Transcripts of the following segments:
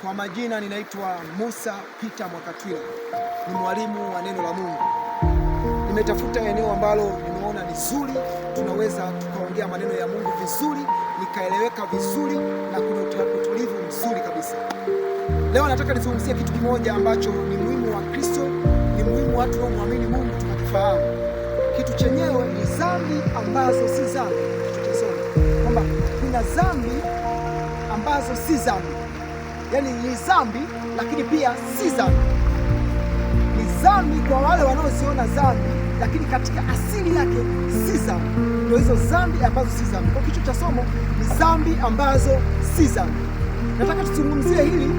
Kwa majina ninaitwa Musa Peter Mwakatwila, ni mwalimu wa neno la Mungu. Nimetafuta eneo ambalo nimeona ni zuri, tunaweza tukaongea maneno ya Mungu vizuri, nikaeleweka vizuri na kuna utulivu mzuri kabisa. Leo nataka nizungumzie kitu kimoja ambacho ni muhimu wa Kristo, ni muhimu watu wanaoamini Mungu tukakifahamu. Kitu chenyewe ni dhambi ambazo si dhambi. Tutasoma kwamba kuna dhambi ambazo si dhambi. Yaani ni dhambi lakini pia si dhambi. Ni dhambi kwa wale wanaoziona dhambi, lakini katika asili yake si dhambi. Ndio hizo dhambi ambazo si dhambi. Kwa kichwa cha somo ni dhambi ambazo si dhambi. Nataka tuzungumzie hili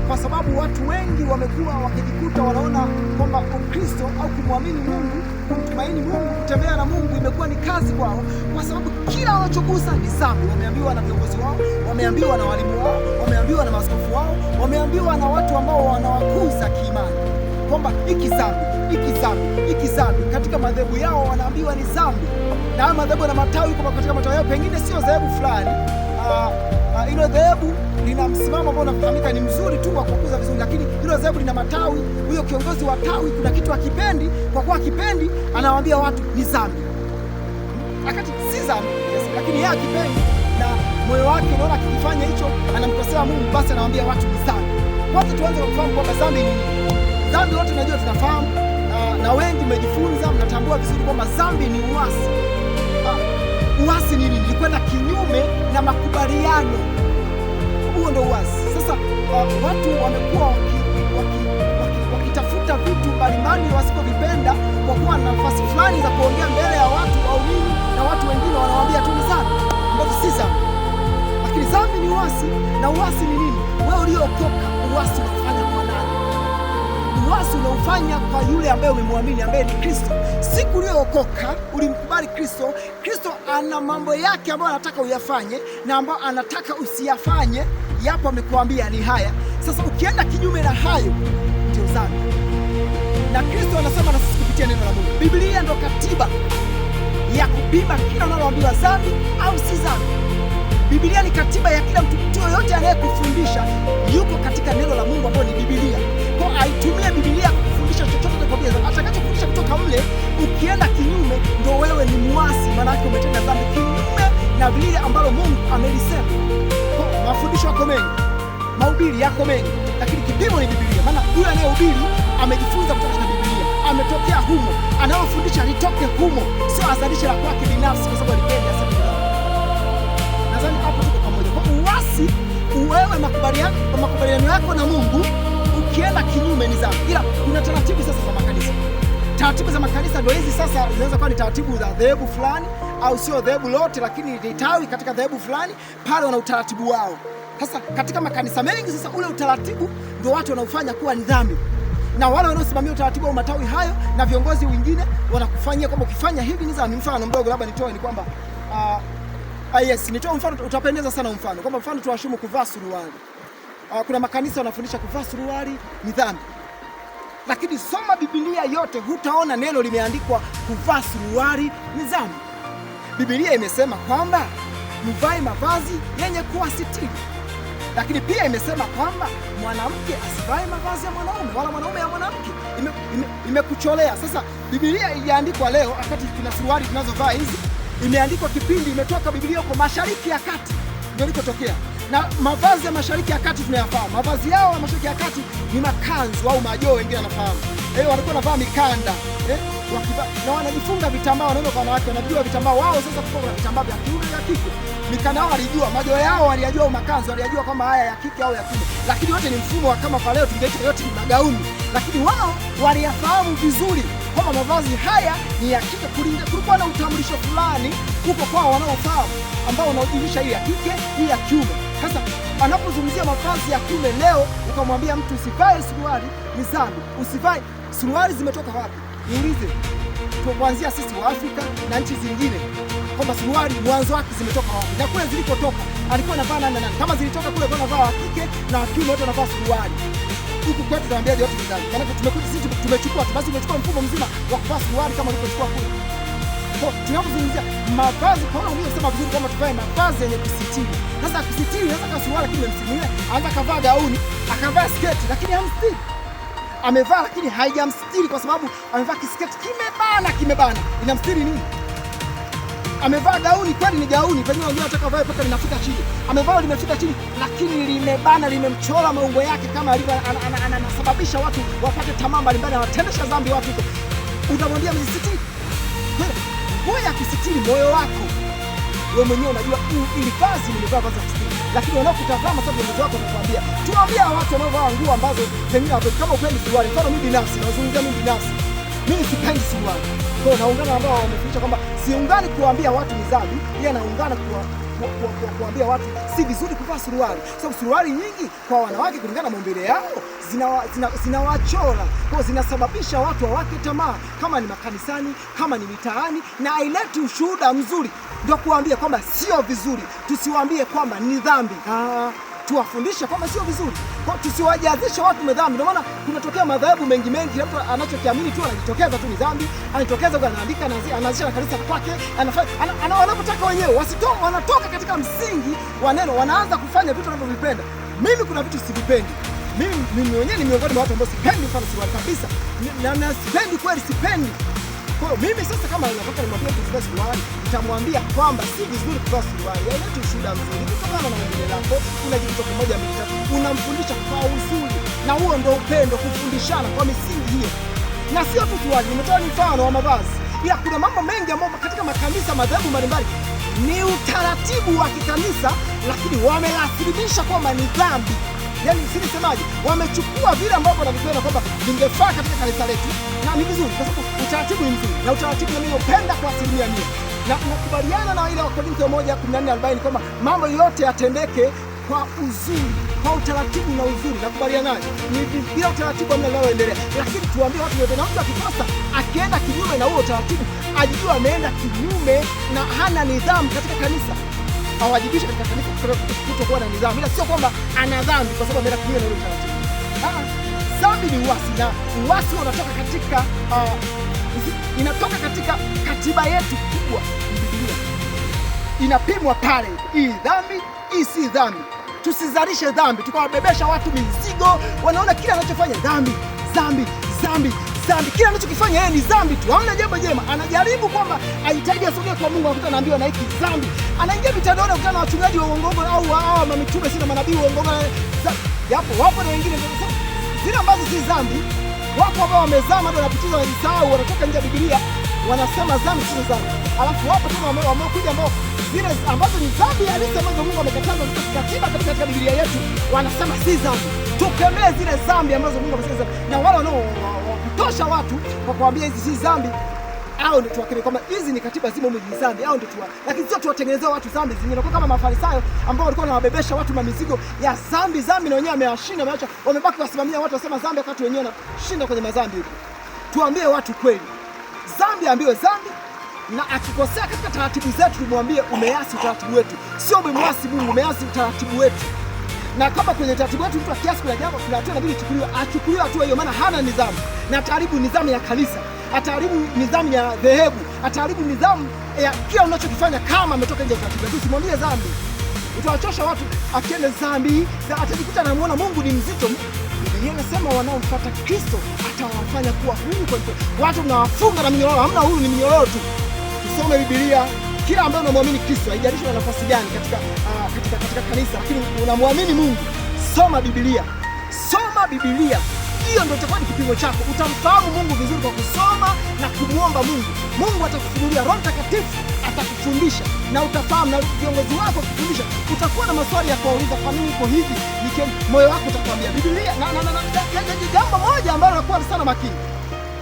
kwa sababu watu wengi wamekuwa wakijikuta wanaona kwamba Ukristo au kumwamini Mungu, kumtumaini Mungu, kutembea na Mungu imekuwa ni kazi kwao, kwa sababu kila wanachogusa ni dhambi. Wameambiwa na viongozi wao, wameambiwa na walimu wao, wameambiwa na maaskofu wao, wameambiwa na watu ambao wanawakuza kiimani kwamba hiki dhambi, hiki dhambi, hiki dhambi. Katika madhehebu yao wanaambiwa ni dhambi, na madhehebu na matawi, kwa katika matawi yao pengine sio dhehebu fulani, hilo dhehebu lina msimamo ambao unafahamika ni mzuri tu wa kukuza vizuri, lakini hilo dhehebu lina matawi. Huyo kiongozi wa tawi kuna kitu akipendi, kwa kuwa akipendi anawaambia watu ni dhambi, wakati si dhambi, lakini yeye akipendi na moyo wake unaona akifanya hicho anamkosea Mungu, basi anawaambia watu ni dhambi. Kwanza tuanze kufahamu kwamba dhambi ni nini. Dhambi wote tunajua, tunafahamu na wengi mmejifunza, mnatambua vizuri kwamba dhambi ni uasi. Uasi ni nini? Ni kwenda kinyume na makubaliano. Huo ndio uasi. Sasa watu wamekuwa wakitafuta vitu mbalimbali wasipovipenda, kwa kuwa na nafasi fulani za kuongea mbele ya watu au nini, na watu wengine wanawaambia tu ni dhambi, ambapo si dhambi. Lakini dhambi ni uasi. Na uasi ni nini? Wewe uliokoka, uasi unafanya kwa nani? Uasi unaufanya kwa yule ambaye umemwamini, ambaye ni Kristo. Siku uliyookoka ulimkubali Kristo. Kristo ana mambo yake ambayo anataka uyafanye na ambayo anataka usiyafanye. Yapo amekuambia ni haya. Sasa ukienda kinyume na hayo ndio dhambi. Na Kristo anasema na sisi kupitia neno la Mungu. Biblia ndio katiba ya kupima kila unaloambiwa dhambi au si dhambi. Biblia ni katiba ya kila mtu yoyote anayekufundisha yuko katika neno la Mungu ambalo ni Biblia. Kwa aitumie Biblia kufundisha chochote kwa atakachofundisha kutoka mle. Ukienda kinyume ndio wewe ni muasi, maana yake umetenda dhambi kinyume na vile ambalo Mungu amelisema. Kwa mafundisho yako mengi, mahubiri yako mengi, lakini kipimo ni Biblia. Maana yule anayehubiri amejifunza kutoka katika Biblia, ametokea humo, anayofundisha alitoke humo, sio azalishe la kwake binafsi kwa sababu alipenda sana. Nadhani hapo tuko pamoja. Kwa uasi, wewe makubaliano yako na Mungu ukienda kinyume ni dhambi. Ila kuna taratibu sasa za makanisa. Taratibu za makanisa ndio hizi sasa, zinaweza kuwa ni taratibu za dhehebu fulani au sio dhehebu lote, lakini ni tawi katika dhehebu fulani, pale wana utaratibu wao. Sasa katika makanisa mengi sasa ule utaratibu ndio watu wanaofanya kuwa ni dhambi. Na wale wanaosimamia utaratibu wa matawi hayo na viongozi wengine wanakufanyia kwamba ukifanya hivi ni dhambi. Mfano mdogo labda nitoe ni kwamba nitoe mfano, utapendeza sana mfano. Kwamba mfano tuwashumu kuvaa suruali. Kuna makanisa wanafundisha kuvaa suruali ni dhambi. Lakini soma Biblia yote hutaona neno limeandikwa kuvaa suruali ni dhambi. Biblia imesema kwamba mvae mavazi yenye kuwasitiri. Lakini pia imesema kwamba mwanamke asivae mavazi ya mwanaume wala mwanaume ya mwanamke. Imekucholea. Sasa Biblia iliandikwa leo wakati kuna suruali tunazovaa hizi, imeandikwa kipindi imetoka Biblia kwa Mashariki ya Kati ndio ilikotokea. Na mavazi ya Mashariki ya Kati tunayafahamu. Mavazi yao ya Mashariki ya Kati ni makanzu au majoho, wengine wanafahamu. Walikuwa wanavaa mikanda, na wanajifunga vitambaa. Wanaona kwa wanawake wanajua vitambaa wao. Sasa kuna vitambaa vya kiume na kike. Mikanda yao walijua, majoho yao waliyajua, makanzu waliyajua kama haya ya kike au ya kiume. Lakini yote ni mfumo kama kwa leo tungeita yote ni magauni. Lakini wao waliyafahamu vizuri kwamba mavazi haya ni ya kike. Kulikuwa na utambulisho fulani huko kwao wanaofahamu, ambao unaojulisha hii ya kike, hii ya kiume. Sasa anapozungumzia mavazi ya kiume leo, ukamwambia mtu usivae suruali ni dhambi. Usivae suruali zimetoka wapi? Niulize, kuanzia sisi wa Afrika na nchi zingine, kwamba suruali mwanzo wake zimetoka wapi? Na kule zilikotoka alikuwa anavaa nani? Kama zilitoka kule kwa anavaa wa kike na wa kiume wote wanavaa suruali. Huku kwetu tunaambia yote ni dhambi. Maana tumekuja sisi tumechukua mfumo mzima wa kuvaa suruali kama ulivyochukua kule. Kwa tunapozungumzia mavazi, Paulo anasema vizuri kwamba tuvae mavazi yenye kusitiri. Sasa kusitiri inaweza kuwa suruali lakini imemsitiri, anaweza kavaa gauni, akavaa sketi lakini hamstiri. Amevaa lakini haijamstiri kwa sababu amevaa kisketi kimebana. Inamstiri nini? Amevaa gauni, kweli ni gauni, pengine wengine wanataka vae mpaka linafika chini. Amevaa limefika chini lakini limebana, limemchora maungo yake kama alivyo, anasababisha watu wapate tamaa mbalimbali, anatendesha dhambi watu. Utamwambia msitiri? Wewe ya kusitiri moyo wako. Wewe mwenyewe unajua ili vazi nimevaa vazi la kusitiri. Lakini wanapotazama sasa viongozi wako wanakuambia, tuambia watu wanaovaa nguo ambazo pengine kama upendi suruali. Mfano mimi binafsi, nazungumzia mimi binafsi. Mimi sipendi suruali. Kwa naungana ambao wamefundisha kwamba siungani kuambia watu ni dhambi, ila naungana kuambia watu si vizuri kuvaa suruali. Sababu suruali nyingi kwa wanawake kulingana na maumbile yao zinawachora. Kwa zinasababisha watu wawake tamaa, kama ni makanisani, kama ni mitaani, na haileti ushuhuda mzuri. Ndio kuambia kwamba sio vizuri. Tusiwaambie kwamba ni dhambi. Tuwafundishe kwamba sio vizuri. Kwa tusiwajazishe watu dhambi. Ndio maana kunatokea madhahabu mengi, kila mtu anachokiamini tu anajitokeza tu ni dhambi, anajitokeza kwa anaandika, anaanzisha na kanisa kwake, anafanya wanapotaka wenyewe, wanatoka katika msingi wa neno, wanaanza kufanya vitu wanavyovipenda. Mimi kuna vitu sivipendi. Mimi mwenyewe ni miongoni mwa watu ambao sipendi kufanya suruali kabisa. Na sipendi kweli, sipendi. Kwa hiyo mimi sasa kama nataka nimwambie kuvae suruali, nitamwambia kwamba si vizuri kuvaa suruali. Haileti ushuhuda mzuri. Kutokana na maumbile lako, kuna kitu kimoja mitatu, unamfundisha kwa uzuri. Na huo ndio upendo, kufundishana kwa misingi hiyo. Na sio tu suruali, nimetoa mfano wa mavazi. Ila kuna mambo mengi ambayo katika makanisa, madhehebu mbalimbali ni utaratibu wa kikanisa, lakini wamelasimisha kwamba ni dhambi. Yaani sinisemaje, wamechukua vile ambavyo wanavipenda kwamba vingefaa katika kanisa letu, na ni vizuri kwa sababu utaratibu ni mzuri, na utaratibu mimi napenda kwa 100%. Na nakubaliana na ile Wakorintho 1:14-40 kwamba mambo yote yatendeke kwa uzuri, kwa utaratibu na uzuri. Nakubaliana naye. Ni bila utaratibu hamna linaloendelea. Lakini tuambie watu wote, na mtu akikosa akienda kinyume na huo utaratibu, ajijua ameenda kinyume na hana nidhamu katika kanisa. Awajibishe katika kanisa kutokuwa na nidhamu. Ila sio kwamba ana dhambi kwa sababu ameenda kinyume na ule utaratibu. Dhambi ni uasi, na uasi unatoka katika inatoka katika katiba yetu kubwa, Biblia. Inapimwa pale, hii dhambi, hii si dhambi. Tusizalishe dhambi, tukawabebesha watu mizigo, wanaona kila anachofanya dhambi. Kila anachokifanya yeye ni dhambi tu, hamna jambo jema. Anajaribu kwamba ahitaji asogee kwa Mungu, anakuta anaambiwa na hiki dhambi. Anaingia mitandaoni kukutana na wachungaji wa uongo au mamitume sina manabii wa uongo. Wapo na wengine zile ambazo si dhambi. Wako ambao wamezama ndio wanapitiza, wanasahau, wanatoka nje ya Biblia, wanasema dhambi sio dhambi. Alafu wapo tena wamekuja ambao zile ambazo ni dhambi halisi ambazo Mungu amekataza katiba katika Biblia yetu, wanasema si dhambi. Tukemee zile dhambi ambazo Mungu amesema, na wale wanaotosha watu kwa kuambia hizi si dhambi, au ndio tuwakemee kwamba hizi ni katiba zimo ni dhambi, au ndio lakini sio tuwatengenezee watu dhambi zingine, kwa kama Mafarisayo ambao walikuwa wanawabebesha watu mizigo ya dhambi na wenyewe amewashinda, wameacha wamebaki wasimamia watu wasema dhambi, wakati wenyewe wanashinda kwenye madhambi huko. Tuambie watu kweli, dhambi ambiwe dhambi, na akikosea katika taratibu zetu tumwambie umeasi utaratibu wetu, sio umemwasi Mungu, umeasi utaratibu wetu. Na kama kwenye taratibu wetu mtu akiasi kuna jambo tunatoa na bila achukuliwe hatua hiyo, maana hana nidhamu, na ataharibu nidhamu ya kanisa, ataharibu nidhamu ya dhehebu, ataharibu nidhamu ya kila unachokifanya kama ametoka nje ya taratibu. Tusimwambie dhambi, utawachosha watu. Akienda dhambi atajikuta anamuona Mungu ni mzito. Biblia inasema wanaomfuata Kristo atawafanya kuwa huru kwa kweli. Watu mnawafunga na minyororo, hamna huru, ni minyororo tu. Tusome Biblia. Kila ambaye unamwamini Kristo, haijalishi una nafasi gani katika kanisa, lakini unamwamini Mungu, soma Biblia. Hiyo ndio itakuwa ni kipimo chako. Utamfahamu Mungu vizuri kwa kusoma na kumuomba Mungu. Mungu atakufunulia, Roho Mtakatifu atakufundisha na utafahamu, na viongozi wako kufundisha. Utakuwa na maswali ya kuuliza, kwa nini iko hivi? Moyo wako utakwambia. Biblia na jambo moja ambalo nakuwa sana makini.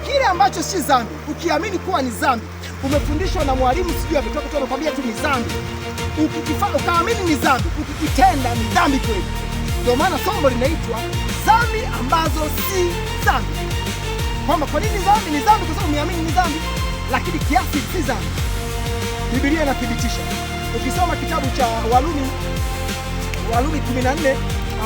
Kile ambacho si dhambi, ukiamini kuwa ni dhambi, umefundishwa na mwalimu sijui ametoka tu anakuambia tu ni dhambi, ukikifanya ukaamini ni dhambi, ukikitenda ni dhambi kweli. Ndio maana somo linaitwa dhambi ambazo si dhambi. Kwamba kwa nini dhambi ni dhambi? Kwa sababu umeamini ni dhambi, lakini kiasi si dhambi. Biblia inathibitisha. Ukisoma kitabu cha Warumi 14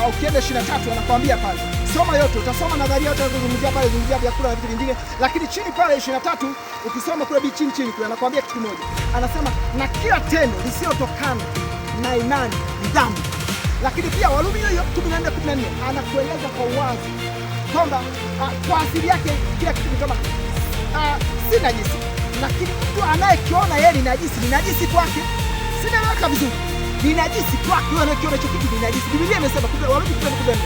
ukienda 23 anakuambia pale, soma yote, utasoma nadharia yote anazungumzia pale, zungumzia vyakula na vitu vingine, lakini chini pale 23 ukisoma kule chini kule anakuambia kitu kimoja, anasema na kila tendo lisiyotokana na imani ni dhambi. Lakini pia Warumi hiyo 14:14 anakueleza kwa uwazi kwamba kwa asili yake kila kitu kama si najisi, lakini mtu anayekiona yeye ni najisi kwake. Sinaeleweka vizuri, ni najisi kwake yeye anayekiona hicho kitu ni najisi. Biblia imesema Warumi 14:14,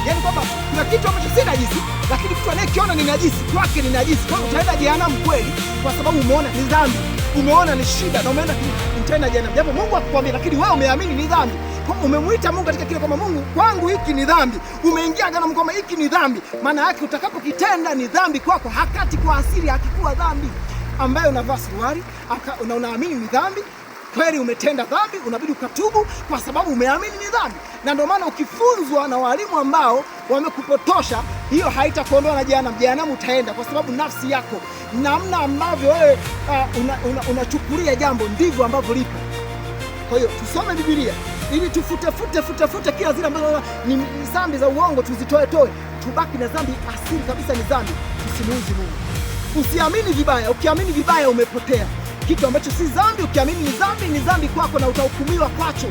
yaani kwamba kuna kitu ambacho si najisi, lakini mtu anayekiona ni najisi kwake ni najisi. Kwa hiyo utaenda jehanamu kweli, kwa sababu umeona ni dhambi, umeona ni shida na umeenda utaenda jehanamu, japo Mungu hakukwambia, lakini wewe umeamini ni dhambi. Kwa umemuita Mungu katika kile kwamba Mungu, kwangu hiki ni dhambi. Umeingia agano kwamba hiki ni dhambi, maana yake utakapokitenda ni dhambi kwako, hakati kwa asili hakikuwa dhambi, ambayo unavaa suruali na unaamini ni dhambi. Kweli umetenda dhambi, unabidi ukatubu kwa sababu umeamini ni dhambi. Na ndio maana ukifunzwa na walimu ambao wamekupotosha, hiyo haitakuondoa na jehanamu. Jehanamu utaenda kwa sababu nafsi yako, namna ambavyo wewe unachukulia jambo ndivyo ambavyo lipo. Kwa hiyo tusome Biblia ili tufute kila zile ambazo ni dhambi za uongo, tuzitoe, tubaki na dhambi asili kabisa, ni dhambi. Usimuuzi Mungu, usiamini vibaya. Ukiamini vibaya umepotea. Kitu ambacho si dhambi ukiamini ni dhambi kwako na utahukumiwa kwacho.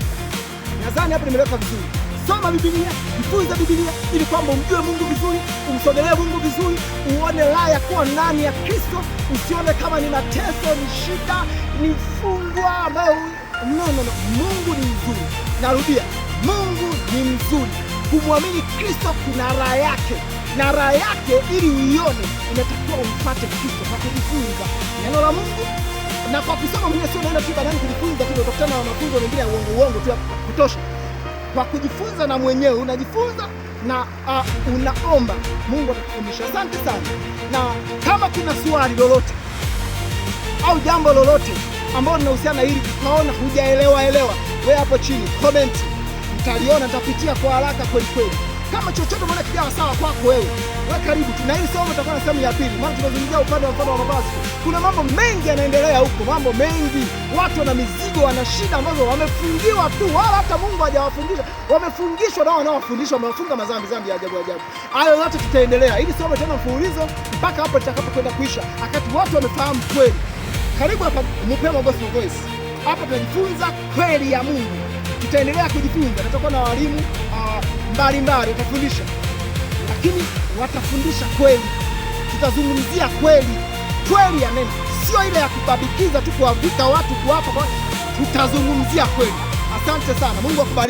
Nadhani hapa nimeleka vizuri. Soma Biblia, jifunze Biblia ili kwamba umjue Mungu vizuri, umsogelee Mungu vizuri, uone raha ya kuwa ndani ya Kristo, usione kama ni mateso, ni shida, ni fungwa ambayo no. Mungu ni mzuri. Narudia, Mungu ni mzuri. Kumwamini Kristo kuna raha yake, na raha yake ili uione inatakiwa umpate Kristo kwa kujifunza neno la Mungu na kwa kusoma mwenyewe. Sio unaenda tu badani kujifunza tu, utakutana na mafunzo mengine ya uongo tu ya kutosha. Kwa kujifunza na mwenyewe unajifunza na unaomba, Mungu atakufundisha. Asante sana, na kama kuna swali lolote au jambo lolote ambalo linahusiana hili ukaona hujaelewa, wewe hapo chini comment, nitaliona, nitapitia kwa haraka kweli. Kama chochote unaona kijawa sawa kwako wewe karibu tu. Na hili somo tutakuwa na sehemu ya pili, maana tunazungumzia upande wa mfano wa mavazi. Kuna mambo mengi yanaendelea huko, mambo mengi. Watu wana mizigo, wana shida ambazo wamefungiwa tu, wala hata Mungu hajawafundisha. Wamefungishwa na wanaowafundisha wamewafunga dhambi ya ajabu. Hayo yote tutaendelea. Hili somo tena mfululizo mpaka hapo tutakapokwenda kuisha, wakati watu wamefahamu kweli. Karibu hapa Mupema Gospel Voice. Hapa tunajifunza kweli ya Mungu. Tutaendelea kujifunza, tutakuwa na walimu mbalimbali watafundisha, lakini watafundisha kweli. Tutazungumzia kweli ya neno, sio ile ya kubabikiza tu, kuwavika watu, kuwapa. Tutazungumzia kweli. Asante sana, Mungu akubariki.